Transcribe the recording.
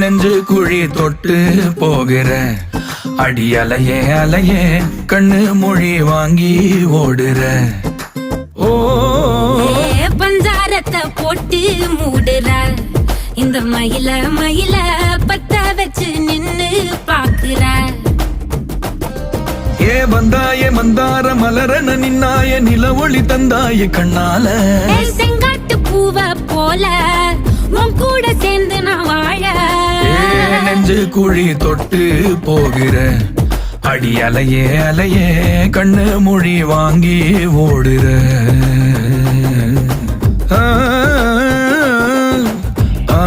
நெஞ்சு குழி தொட்டு போகிற அடி அலையே அலையே கண்ணு மொழி வாங்கி ஓடுற. ஓ பஞ்சாரத்தை போட்டு மூடுற இந்த மயில மயில பத்த வச்சு நின்னு பாக்குற. ஏ வந்தாய மந்தார மலரன நின்னாய நில ஒளி தந்தாய கண்ணால. செங்காட்டு பூவ போல உன் கூட சேர்ந்து நான் வாழ. நெஞ்சு குழி தொட்டு போகிற அடி அலையே அலையே கண்ணு மொழி வாங்கி ஓடுற. ஆ ஆ